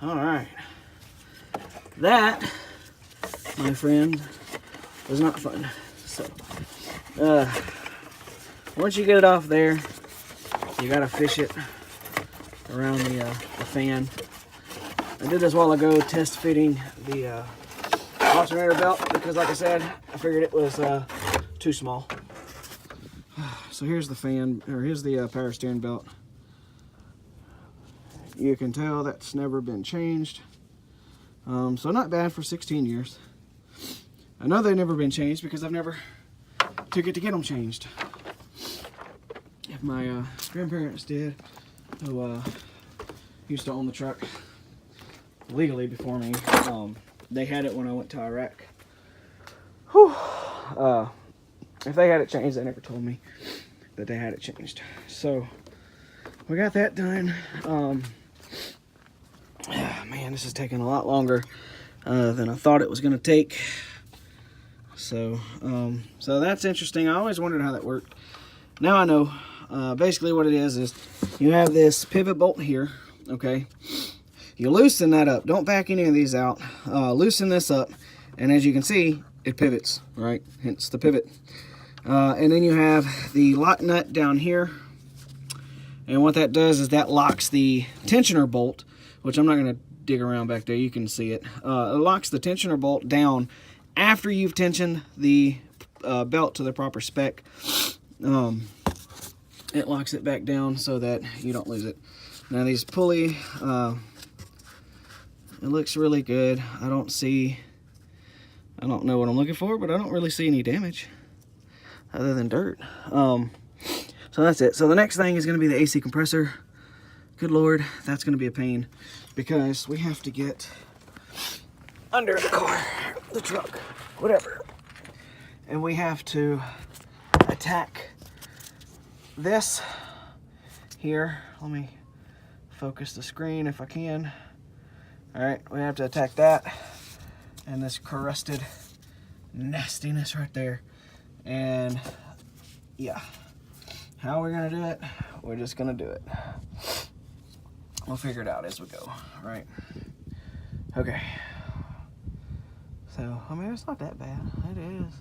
All right. That, my friend, was not fun. So, once you get it off there, you gotta fish it around the fan. I did this a while ago, test fitting the alternator belt because, like I said, I figured it was too small. So here's the fan, or here's the power steering belt. You can tell that's never been changed. So not bad for 16 years. I know they've never been changed because I've never took it to get them changed. If my grandparents did, who used to own the truck legally before me, they had it when I went to Iraq. Whew. If they had it changed, they never told me that they had it changed. So we got that done. Man, this is taking a lot longer than I thought it was going to take. So that's interesting. I always wondered how that worked. Now I know. Basically what it is you have this pivot bolt here, okay? You loosen that up. Don't back any of these out. Loosen this up, and as you can see, it pivots, right? Hence the pivot. And then you have the lock nut down here. And what that does is that locks the tensioner bolt, which I'm not going to dig around back there. You can see it. It locks the tensioner bolt down after you've tensioned the belt to the proper spec. It locks it back down so that you don't lose it. Now these pulley, it looks really good. I don't know what I'm looking for, but I don't really see any damage other than dirt. So that's it. So the next thing is going to be the AC compressor. Good Lord, that's going to be a pain because we have to get under the car, the truck, whatever. And we have to attack this here. Let me focus the screen if I can. All right, we have to attack that and this crusted nastiness right there. And yeah, how we're gonna do it, we're just gonna do it. We'll figure it out as we go, right? Okay. So, I mean, it's not that bad. It is.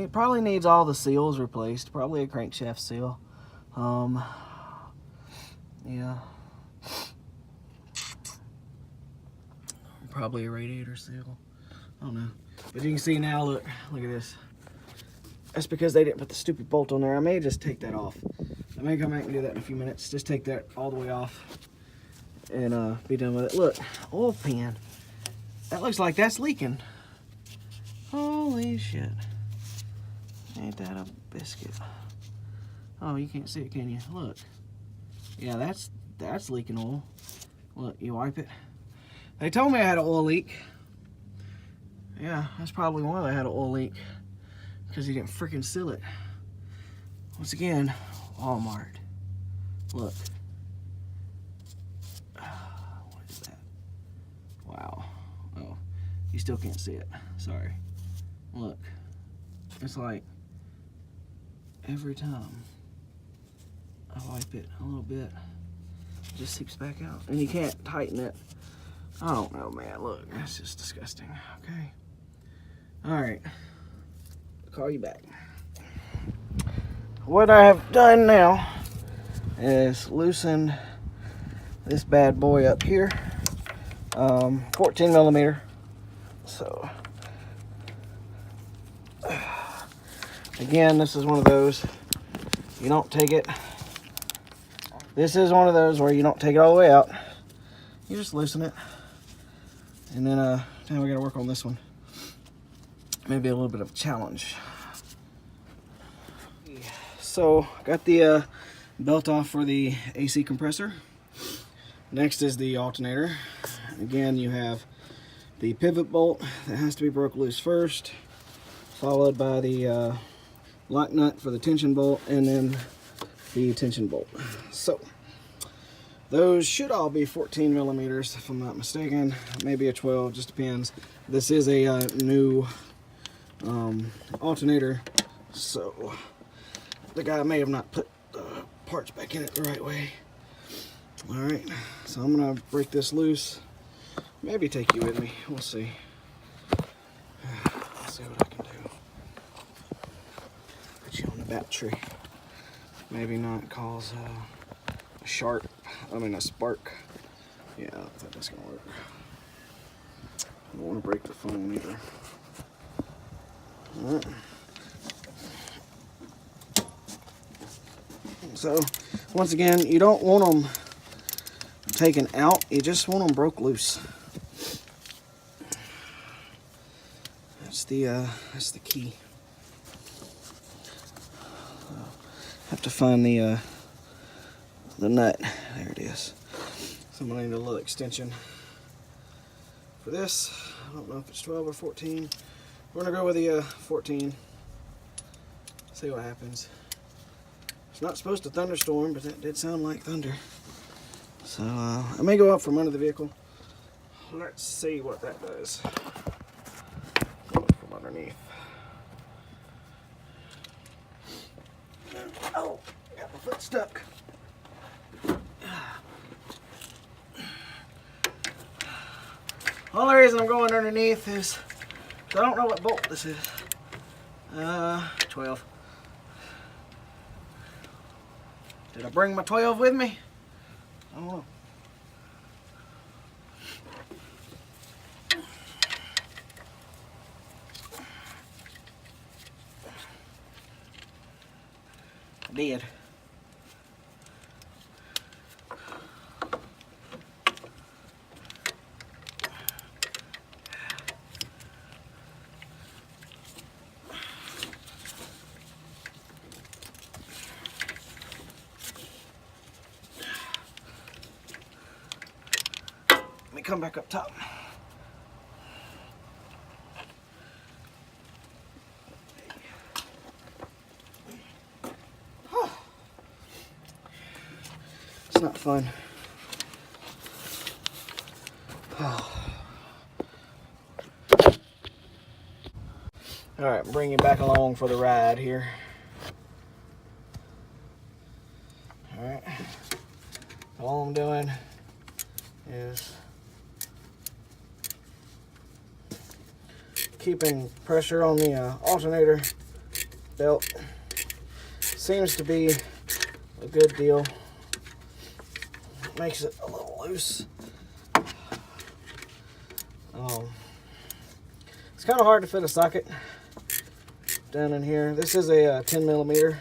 It probably needs all the seals replaced. Probably a crankshaft seal. Yeah. Probably a radiator seal. I don't know. But you can see now, look at this. That's because they didn't put the stupid bolt on there. I may just take that off. I may come back and do that in a few minutes. Just take that all the way off and be done with it. Look, oil pan. That looks like that's leaking. Holy shit. Ain't that a biscuit? Oh, you can't see it, can you? Look. Yeah, that's leaking oil. Look, you wipe it. They told me I had an oil leak. Yeah, that's probably why I had an oil leak. Because he didn't freaking seal it. Once again, Walmart. Look. What is that? Wow. Oh, you still can't see it. Sorry. Look. It's like every time I wipe it a little bit, it just seeps back out. And you can't tighten it. I don't know, man. Look, that's just disgusting. Okay. Alright. Call you back. What I have done now is loosen this bad boy up here. 14 millimeter. So again, this is one of those you don't take it. This is one of those where you don't take it all the way out. You just loosen it. And then now we gotta work on this one. Maybe a little bit of a challenge. So got the belt off for the AC compressor. Next is the alternator. Again, you have the pivot bolt that has to be broke loose first, followed by the lock nut for the tension bolt, and then the tension bolt. So those should all be 14 millimeters if I'm not mistaken, maybe a 12, just depends. This is a new alternator, so the guy may have not put the parts back in it the right way. All right, so I'm gonna break this loose maybe take you with me. We'll see. Let's see what I can do. Put you on the battery. Maybe not cause a spark. Yeah, I don't think that's gonna work. I don't want to break the phone either. All right. So, once again, you don't want them taken out. You just want them broke loose. That's the key. Have to find the nut. There it is. So I'm gonna need a little extension for this. I don't know if it's 12 or 14. We're gonna go with the 14. See what happens. It's not supposed to thunderstorm, but that did sound like thunder. So I may go up from under the vehicle. Let's see what that does. Go up from underneath. Oh, got my foot stuck. All the reason I'm going underneath is I don't know what bolt this is. 12. Did I bring my 12 with me? I don't know. I did. Let me come back up top. It's not fun. All right, bring you back along for the ride here. All right, all I'm doing is keeping pressure on the alternator belt. Seems to be a good deal. Makes it a little loose. It's kind of hard to fit a socket down in here. This is a 10 millimeter.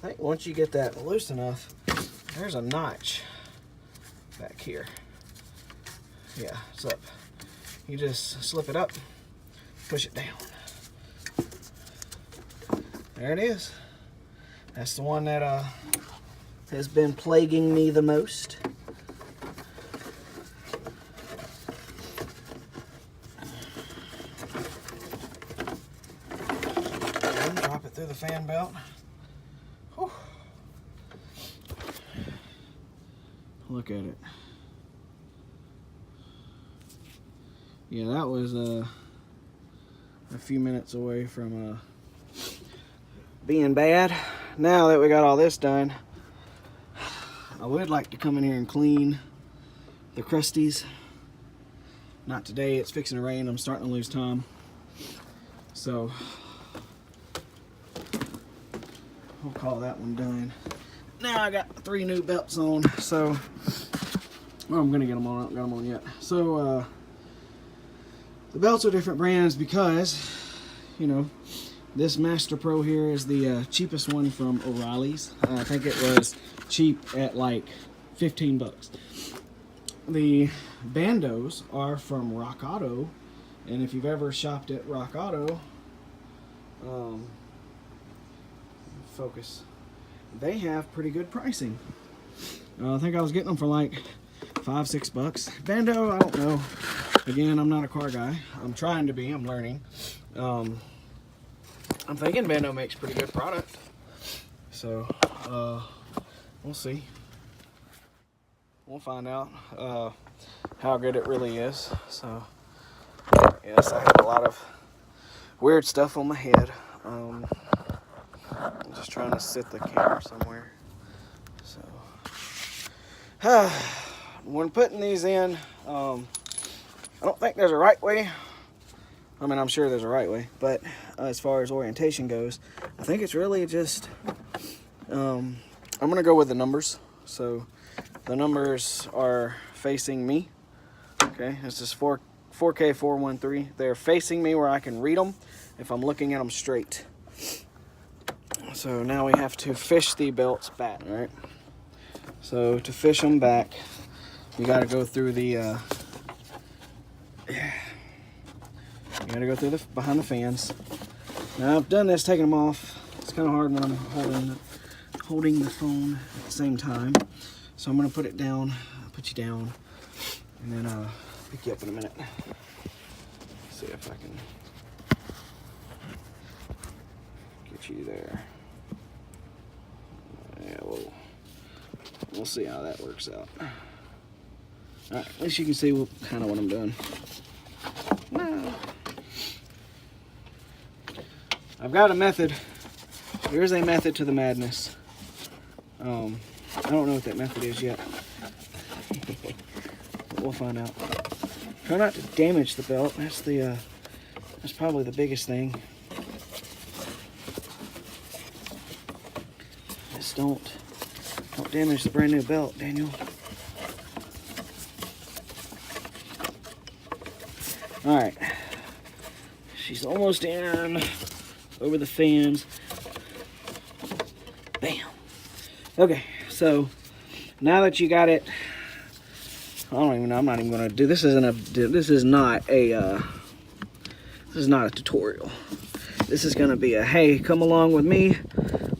I think once you get that loose enough, there's a notch back here. Yeah, it's up. You just slip it up, push it down. There it is. That's the one that has been plaguing me the most. And drop it through the fan belt. Whew. Look at it. Yeah, that was a few minutes away from being bad. Now that we got all this done, I would like to come in here and clean the crusties. Not today, it's fixing to rain. I'm starting to lose time. So we'll call that one done. Now I got 3 new belts on, so well, I'm gonna get them on. I haven't got them on yet. So the belts are different brands because, you know, this Master Pro here is the cheapest one from O'Reilly's. I think it was cheap at like 15 bucks. The bandos are from Rock Auto, and if you've ever shopped at Rock Auto, focus, they have pretty good pricing. I think I was getting them for like $5-6 bucks. Bando, I don't know. Again, I'm not a car guy. I'm trying to be. I'm learning. I'm thinking Bando makes pretty good product. So, we'll see. We'll find out how good it really is. So, yes, I have a lot of weird stuff on my head. I'm just trying to sit the camera somewhere. So, When putting these in, I don't think there's a right way. I mean, I'm sure there's a right way, but as far as orientation goes, I think it's really just, I'm gonna go with the numbers. So the numbers are facing me. Okay, this is 4K413. They're facing me where I can read them if I'm looking at them straight. So now we have to fish the belts back, all right? So to fish them back, you gotta go through the, you gotta go through the behind the fans. Now I've done this, taking them off. It's kind of hard when I'm holding the phone at the same time. So I'm gonna put it down, put you down, and then pick you up in a minute. See if I can get you there. Yeah, we'll see how that works out. All right, at least you can see kind of what I'm doing. No. I've got a method. There is a method to the madness. I don't know what that method is yet. But we'll find out. Try not to damage the belt. That's probably the biggest thing. Just don't damage the brand new belt, Daniel. All right, she's almost in over the fans. Bam. Okay, so now that you got it, I don't even know. I'm not even gonna do this. This is not a tutorial. This is gonna be a hey, come along with me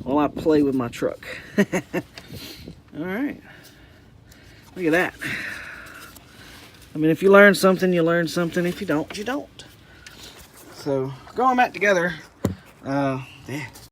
while I play with my truck. All right, look at that. I mean, if you learn something, you learn something. If you don't, you don't. So, going back together, yeah.